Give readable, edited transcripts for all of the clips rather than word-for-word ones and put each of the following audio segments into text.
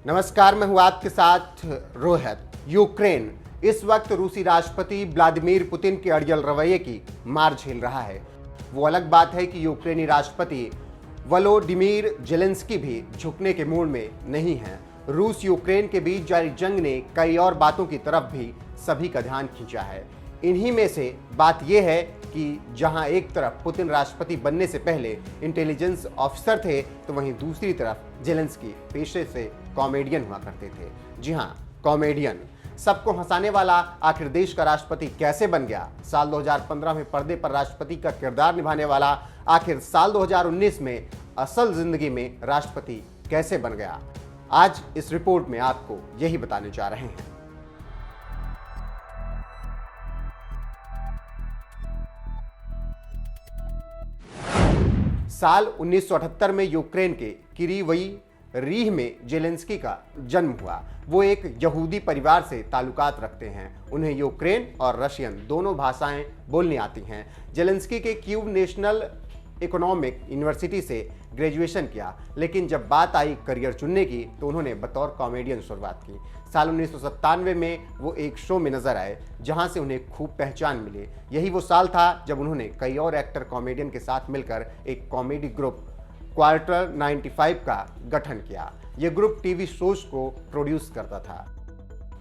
नमस्कार, मैं हूं आपके साथ रोहित। यूक्रेन इस वक्त रूसी राष्ट्रपति व्लादिमीर पुतिन के अड़ियल रवैये की मार झेल रहा है। वो अलग बात है कि यूक्रेनी राष्ट्रपति वोलोडिमीर जेलेंस्की भी झुकने के मूड में नहीं हैं। रूस यूक्रेन के बीच जारी जंग ने कई और बातों की तरफ भी सभी का ध्यान खींचा है। इन्हीं में से बात यह है कि जहां एक तरफ पुतिन राष्ट्रपति बनने से पहले इंटेलिजेंस ऑफिसर थे, तो वहीं दूसरी तरफ जेलेंस्की पेशे से कॉमेडियन हुआ करते थे। जी हां, कॉमेडियन। सबको हंसाने वाला आखिर देश का राष्ट्रपति कैसे बन गया? साल 2015 में पर्दे पर राष्ट्रपति का किरदार निभाने वाला आखिर साल 2019 में असल जिंदगी में राष्ट्रपति कैसे बन गया? आज इस रिपोर्ट में आपको यही बताने जा रहे हैं। साल 1978 में यूक्रेन के किरीवई रीह में जेलेंस्की का जन्म हुआ। वो एक यहूदी परिवार से ताल्लुकात रखते हैं। उन्हें यूक्रेन और रशियन दोनों भाषाएं बोलनी आती हैं। जेलेंस्की के कीव नेशनल इकोनॉमिक यूनिवर्सिटी से ग्रेजुएशन किया, लेकिन जब बात आई करियर चुनने की तो उन्होंने बतौर कॉमेडियन शुरुआत की। साल 1997 में वो एक शो में नजर आए, जहां से उन्हें खूब पहचान मिली। यही वो साल था जब उन्होंने कई और एक्टर कॉमेडियन के साथ मिलकर एक कॉमेडी ग्रुप क्वार्टर 95 का गठन किया। ये ग्रुप टीवी शोज को प्रोड्यूस करता था।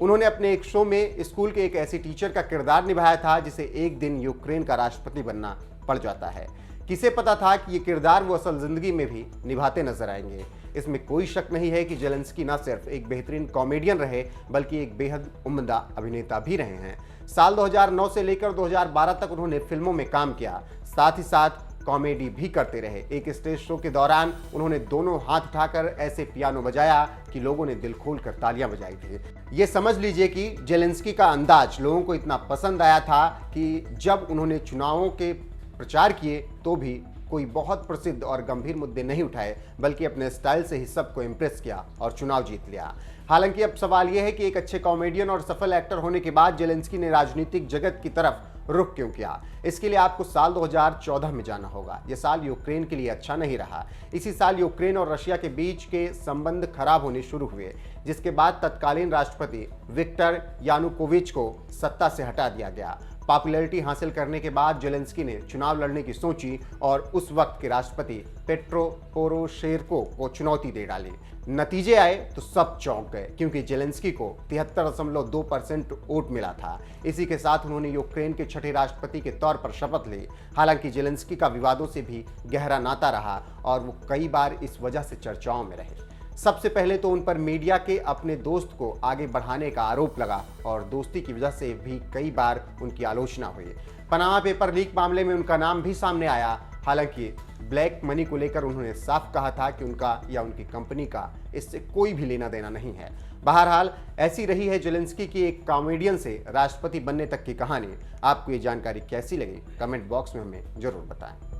उन्होंने अपने एक शो में स्कूल के एक ऐसी टीचर का किरदार निभाया था जिसे एक दिन यूक्रेन का राष्ट्रपति बनना पड़ जाता है। किसे पता था कि ये किरदार वो असल जिंदगी में भी निभाते नजर आएंगे। इसमें कोई शक नहीं है कि जेलेंस्की न सिर्फ एक बेहतरीन कॉमेडियन रहे, बल्कि एक बेहद उम्दा अभिनेता भी रहे हैं। साल 2009 से लेकर 2012 तक उन्होंने फिल्मों में काम किया, साथ ही साथ कॉमेडी भी करते रहे। एक स्टेज शो के दौरान उन्होंने दोनों हाथ उठाकर ऐसे पियानो बजाया कि लोगों ने दिल खोलकर तालियां बजाई थी। ये समझ लीजिए कि जेलेंस्की का अंदाज लोगों को इतना पसंद आया था कि जब उन्होंने चुनावों के प्रचार किए तो भी कोई बहुत प्रसिद्ध और गंभीर मुद्दे नहीं उठाए, बल्कि अपने स्टाइल से ही सबको इम्प्रेस किया और चुनाव जीत लिया। हालांकि अब सवाल यह है कि एक अच्छे कॉमेडियन और सफल एक्टर होने के बाद जेलेंस्की ने राजनीतिक जगत की तरफ रुख क्यों किया? इसके लिए आपको साल 2014 में जाना होगा। यह साल यूक्रेन के लिए अच्छा नहीं रहा। इसी साल यूक्रेन और रशिया के बीच के संबंध खराब होने शुरू हुए, जिसके बाद तत्कालीन राष्ट्रपति विक्टर यानुकोविच को सत्ता से हटा दिया गया। पॉपुलैरिटी हासिल करने के बाद जेलेंस्की ने चुनाव लड़ने की सोची और उस वक्त के राष्ट्रपति पेट्रो पोरोशेंको को चुनौती दे डाली। नतीजे आए तो सब चौंक गए, क्योंकि जेलेंस्की को 73.2% वोट मिला था। इसी के साथ उन्होंने यूक्रेन के छठे राष्ट्रपति के तौर पर शपथ ली। हालांकि जेलेंस्की का विवादों से भी गहरा नाता रहा और वो कई बार इस वजह से चर्चाओं में रहे। सबसे पहले तो उन पर मीडिया के अपने दोस्त को आगे बढ़ाने का आरोप लगा और दोस्ती की वजह से भी कई बार उनकी आलोचना हुई। पनामा पेपर लीक मामले में उनका नाम भी सामने आया। हालांकि ब्लैक मनी को लेकर उन्होंने साफ कहा था कि उनका या उनकी कंपनी का इससे कोई भी लेना देना नहीं है। बहरहाल ऐसी रही है जेलेंस्की की एक कॉमेडियन से राष्ट्रपति बनने तक की कहानी। आपको ये जानकारी कैसी लगी? कमेंट बॉक्स में हमें जरूर बताएं।